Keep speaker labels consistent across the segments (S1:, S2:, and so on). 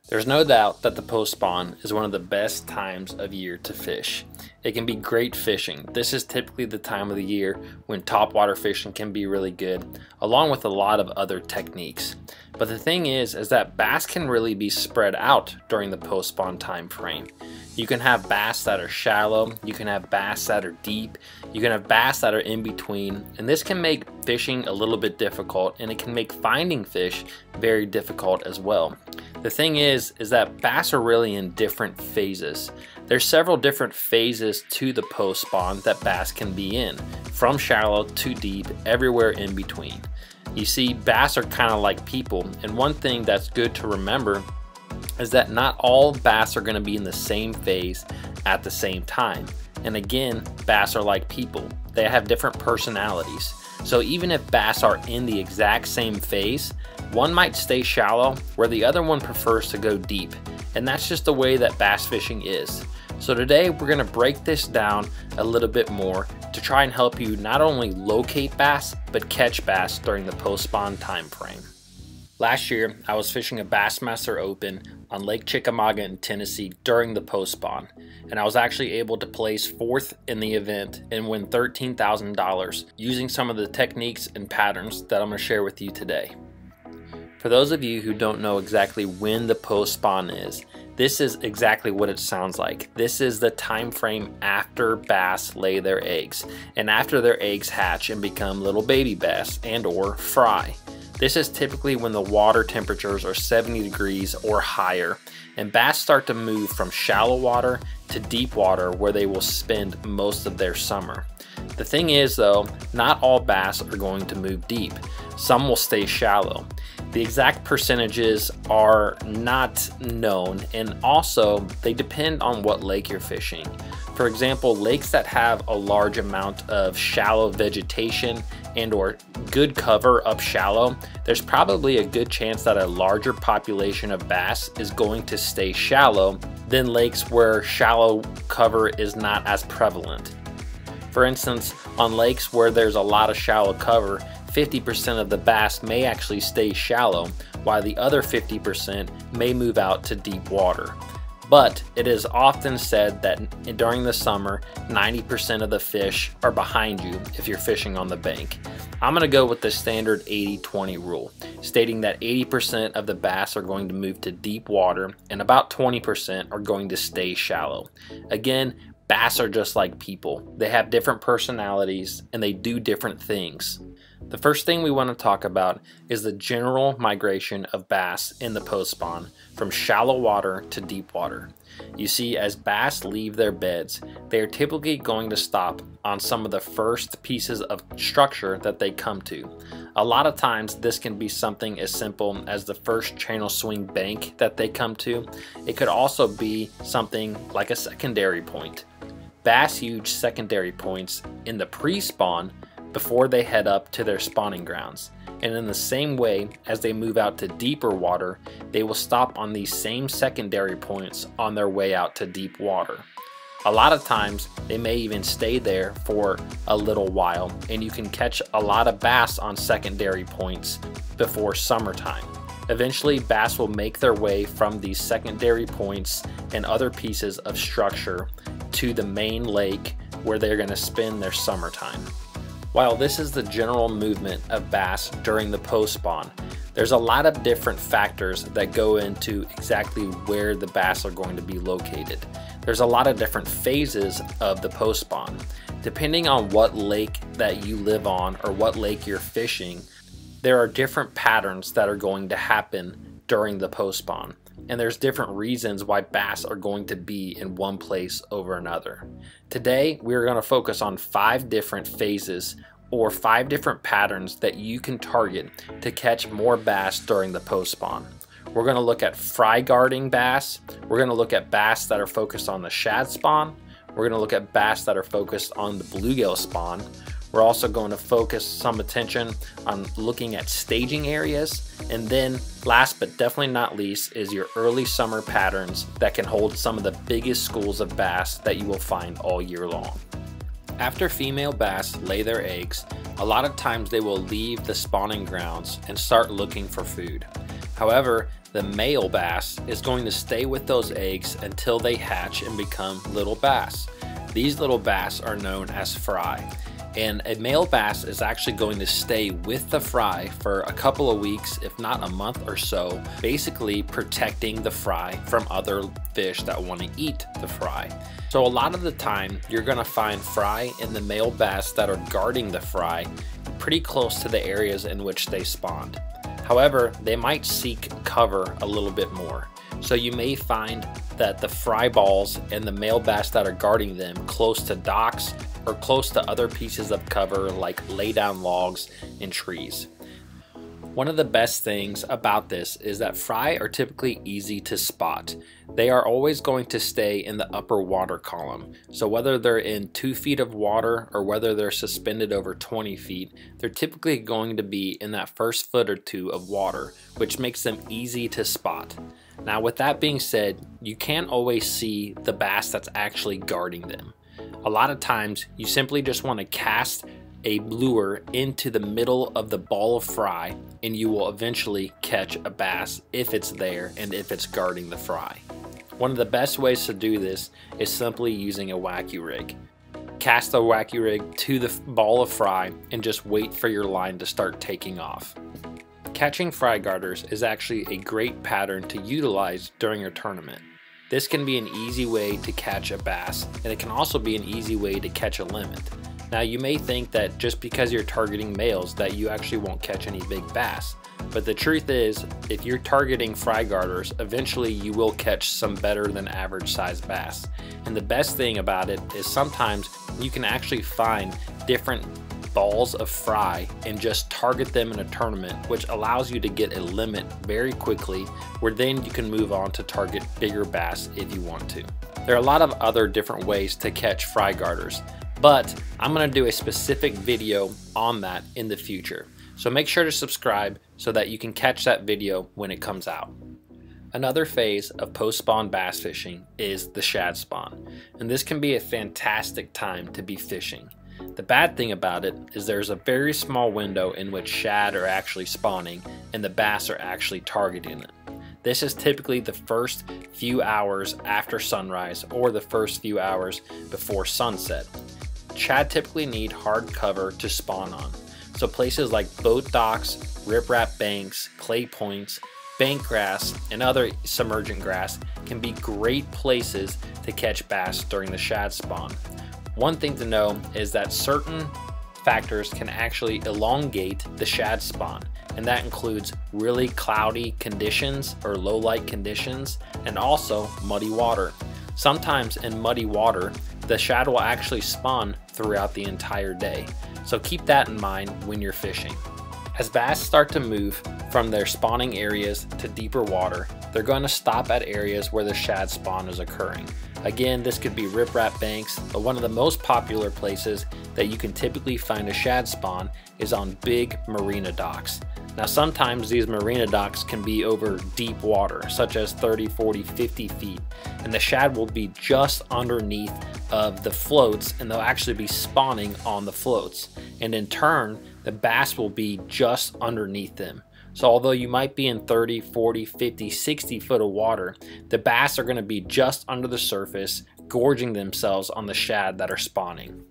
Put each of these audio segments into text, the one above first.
S1: There's no doubt that the post-spawn is one of the best times of year to fish. It can be great fishing. This is typically the time of the year when topwater fishing can be really good, along with a lot of other techniques. But the thing is that bass can really be spread out during the post-spawn time frame. You can have bass that are shallow, you can have bass that are deep, you can have bass that are in between, and this can make fishing a little bit difficult, and it can make finding fish very difficult as well. The thing is that bass are really in different phases. There's several different phases to the post-spawn that bass can be in, from shallow to deep, everywhere in between. You see, bass are kind of like people, and one thing that's good to remember is that not all bass are going to be in the same phase at the same time. And again, bass are like people. They have different personalities. So even if bass are in the exact same phase, one might stay shallow where the other one prefers to go deep. And that's just the way that bass fishing is. So today we're going to break this down a little bit more to try and help you not only locate bass, but catch bass during the post-spawn time frame. Last year, I was fishing a Bassmaster Open on Lake Chickamauga in Tennessee during the post-spawn, and I was actually able to place 4th in the event and win $13,000 using some of the techniques and patterns that I'm going to share with you today. For those of you who don't know exactly when the post-spawn is, this is exactly what it sounds like. This is the time frame after bass lay their eggs, and after their eggs hatch and become little baby bass and or fry. This is typically when the water temperatures are 70 degrees or higher, and bass start to move from shallow water to deep water where they will spend most of their summer. The thing is though, not all bass are going to move deep. Some will stay shallow. The exact percentages are not known, and also they depend on what lake you're fishing. For example, lakes that have a large amount of shallow vegetation and or good cover up shallow, there's probably a good chance that a larger population of bass is going to stay shallow than lakes where shallow cover is not as prevalent. For instance, on lakes where there's a lot of shallow cover, 50% of the bass may actually stay shallow, while the other 50% may move out to deep water. But it is often said that during the summer, 90% of the fish are behind you if you're fishing on the bank. I'm going to go with the standard 80-20 rule, stating that 80% of the bass are going to move to deep water and about 20% are going to stay shallow. Again, bass are just like people. They have different personalities and they do different things. The first thing we want to talk about is the general migration of bass in the post-spawn from shallow water to deep water. You see, as bass leave their beds, they are typically going to stop on some of the first pieces of structure that they come to. A lot of times this can be something as simple as the first channel swing bank that they come to. It could also be something like a secondary point. Bass use secondary points in the pre-spawn before they head up to their spawning grounds. And in the same way, as they move out to deeper water, they will stop on these same secondary points on their way out to deep water. A lot of times, they may even stay there for a little while, and you can catch a lot of bass on secondary points before summertime. Eventually, bass will make their way from these secondary points and other pieces of structure to the main lake where they're going to spend their summertime. While this is the general movement of bass during the post-spawn, there's a lot of different factors that go into exactly where the bass are going to be located. There's a lot of different phases of the post-spawn. Depending on what lake that you live on or what lake you're fishing, there are different patterns that are going to happen during the post-spawn. And there's different reasons why bass are going to be in one place over another. Today, we're going to focus on 5 different phases or 5 different patterns that you can target to catch more bass during the post-spawn. We're going to look at fry guarding bass. We're going to look at bass that are focused on the Shad Spawn. We're going to look at bass that are focused on the Bluegill Spawn. We're also going to focus some attention on looking at staging areas. And then last but definitely not least is your early summer patterns that can hold some of the biggest schools of bass that you will find all year long. After female bass lay their eggs, a lot of times they will leave the spawning grounds and start looking for food. However, the male bass is going to stay with those eggs until they hatch and become little bass. These little bass are known as fry. And a male bass is actually going to stay with the fry for a couple of weeks, if not a month or so, basically protecting the fry from other fish that want to eat the fry. So a lot of the time, you're going to find fry and the male bass that are guarding the fry pretty close to the areas in which they spawned. However, they might seek cover a little bit more. So you may find that the fry balls and the male bass that are guarding them close to docks or close to other pieces of cover like lay down logs and trees. One of the best things about this is that fry are typically easy to spot. They are always going to stay in the upper water column. So whether they're in 2 feet of water or whether they're suspended over 20 feet, they're typically going to be in that first foot or two of water, which makes them easy to spot. Now with that being said, you can't always see the bass that's actually guarding them. A lot of times you simply just want to cast a lure into the middle of the ball of fry and you will eventually catch a bass if it's there and if it's guarding the fry. One of the best ways to do this is simply using a wacky rig. Cast a wacky rig to the ball of fry and just wait for your line to start taking off. Catching fry guarders is actually a great pattern to utilize during your tournament. This can be an easy way to catch a bass, and it can also be an easy way to catch a limit. Now you may think that just because you're targeting males that you actually won't catch any big bass, but the truth is if you're targeting fry guarders, eventually you will catch some better than average sized bass. And the best thing about it is sometimes you can actually find different balls of fry and just target them in a tournament, which allows you to get a limit very quickly, where then you can move on to target bigger bass if you want to. There are a lot of other different ways to catch fry guarders, but I'm going to do a specific video on that in the future. So make sure to subscribe so that you can catch that video when it comes out. Another phase of post-spawn bass fishing is the shad spawn, and this can be a fantastic time to be fishing. The bad thing about it is there's a very small window in which shad are actually spawning and the bass are actually targeting it. This is typically the first few hours after sunrise or the first few hours before sunset. Shad typically need hard cover to spawn on, so places like boat docks, riprap banks, clay points, bank grass, and other submergent grass can be great places to catch bass during the shad spawn. One thing to know is that certain factors can actually elongate the shad spawn, and that includes really cloudy conditions or low light conditions and also muddy water. Sometimes in muddy water, the shad will actually spawn throughout the entire day. So keep that in mind when you're fishing. As bass start to move from their spawning areas to deeper water, they're going to stop at areas where the shad spawn is occurring. Again, this could be riprap banks, but one of the most popular places that you can typically find a shad spawn is on big marina docks. Now sometimes these marina docks can be over deep water, such as 30, 40, 50 feet, and the shad will be just underneath of the floats, and they'll actually be spawning on the floats, and in turn the bass will be just underneath them. So although you might be in 30, 40, 50, 60 foot of water, the bass are going to be just under the surface, gorging themselves on the shad that are spawning.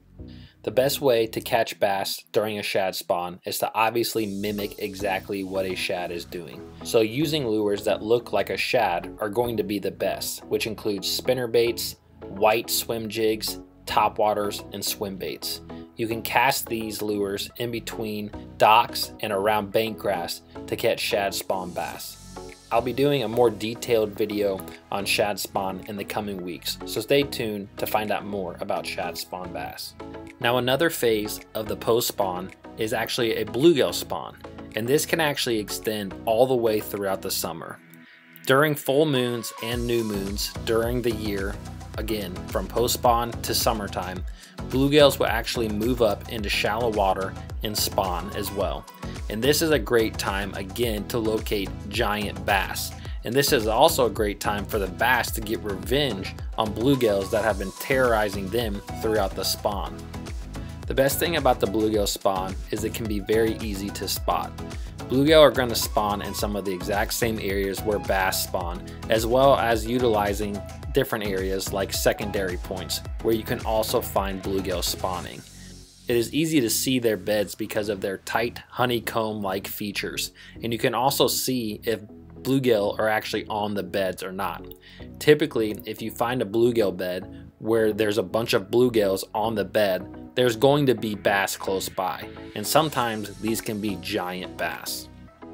S1: The best way to catch bass during a shad spawn is to obviously mimic exactly what a shad is doing. So using lures that look like a shad are going to be the best, which includes spinner baits, white swim jigs, topwaters, and swim baits. You can cast these lures in between docks and around bank grass to catch shad spawn bass. I'll be doing a more detailed video on shad spawn in the coming weeks, so stay tuned to find out more about shad spawn bass. Now another phase of the post spawn is actually a bluegill spawn, and this can actually extend all the way throughout the summer. During full moons and new moons during the year, again from post spawn to summertime, bluegills will actually move up into shallow water and spawn as well. And this is a great time again to locate giant bass. And this is also a great time for the bass to get revenge on bluegills that have been terrorizing them throughout the spawn. The best thing about the bluegill spawn is it can be very easy to spot. Bluegill are going to spawn in some of the exact same areas where bass spawn, as well as utilizing different areas like secondary points where you can also find bluegill spawning. It is easy to see their beds because of their tight honeycomb-like features, and you can also see if bluegill are actually on the beds or not. Typically, if you find a bluegill bed where there's a bunch of bluegills on the bed, there's going to be bass close by, and sometimes these can be giant bass.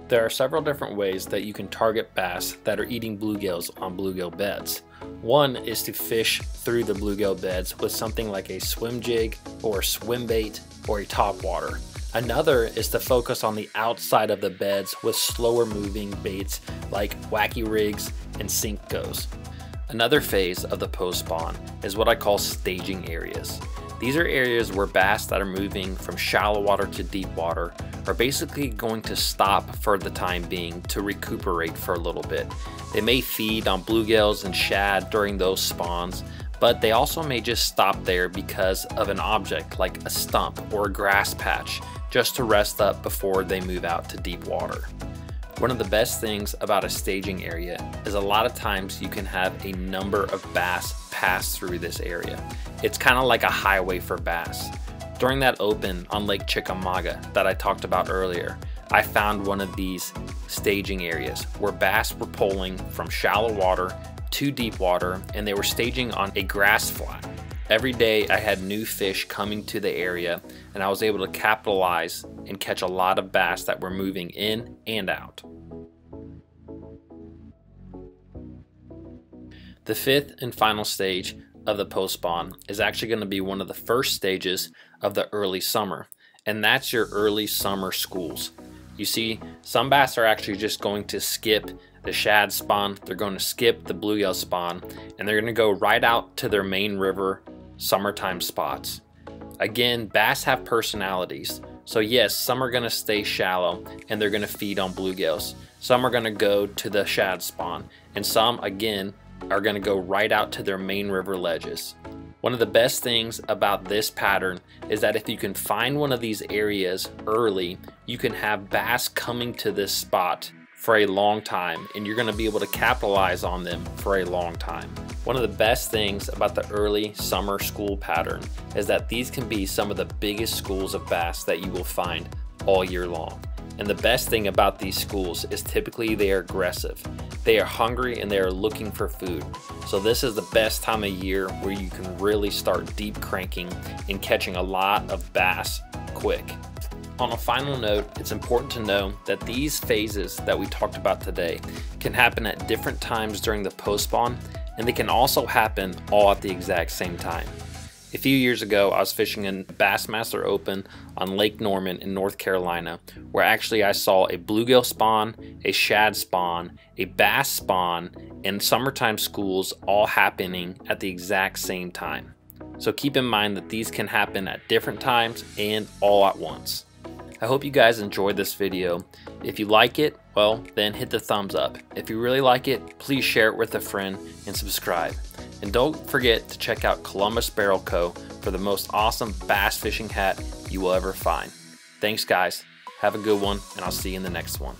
S1: There are several different ways that you can target bass that are eating bluegills on bluegill beds. One is to fish through the bluegill beds with something like a swim jig or a swim bait or a topwater. Another is to focus on the outside of the beds with slower moving baits like wacky rigs and sink goes. Another phase of the post spawn is what I call staging areas. These are areas where bass that are moving from shallow water to deep water are basically going to stop for the time being to recuperate for a little bit. They may feed on bluegills and shad during those spawns, but they also may just stop there because of an object like a stump or a grass patch just to rest up before they move out to deep water. One of the best things about a staging area is a lot of times you can have a number of bass pass through this area. It's kind of like a highway for bass. During that open on Lake Chickamauga that I talked about earlier, I found one of these staging areas where bass were pulling from shallow water to deep water, and they were staging on a grass flat. Every day I had new fish coming to the area, and I was able to capitalize and catch a lot of bass that were moving in and out. The fifth and final stage of the post spawn is actually going to be one of the first stages of the early summer, and that's your early summer schools. You see, some bass are actually just going to skip the shad spawn, they're going to skip the bluegill spawn, and they're going to go right out to their main river summertime spots. Again, bass have personalities, so yes, some are going to stay shallow and they're going to feed on bluegills. Some are going to go to the shad spawn, and some again are going to go right out to their main river ledges. One of the best things about this pattern is that if you can find one of these areas early, you can have bass coming to this spot for a long time, and you're going to be able to capitalize on them for a long time. One of the best things about the early summer school pattern is that these can be some of the biggest schools of bass that you will find all year long. And the best thing about these schools is typically they are aggressive. They are hungry and they are looking for food. So this is the best time of year where you can really start deep cranking and catching a lot of bass quick. On a final note, it's important to know that these phases that we talked about today can happen at different times during the post spawn, and they can also happen all at the exact same time. A few years ago, I was fishing in Bassmaster Open on Lake Norman in North Carolina, where actually I saw a bluegill spawn, a shad spawn, a bass spawn, and summertime schools all happening at the exact same time. So keep in mind that these can happen at different times and all at once. I hope you guys enjoyed this video. If you like it, well, then hit the thumbs up. If you really like it, please share it with a friend and subscribe. And don't forget to check out Columbus Barrel Co. for the most awesome bass fishing hat you will ever find. Thanks guys, have a good one, and I'll see you in the next one.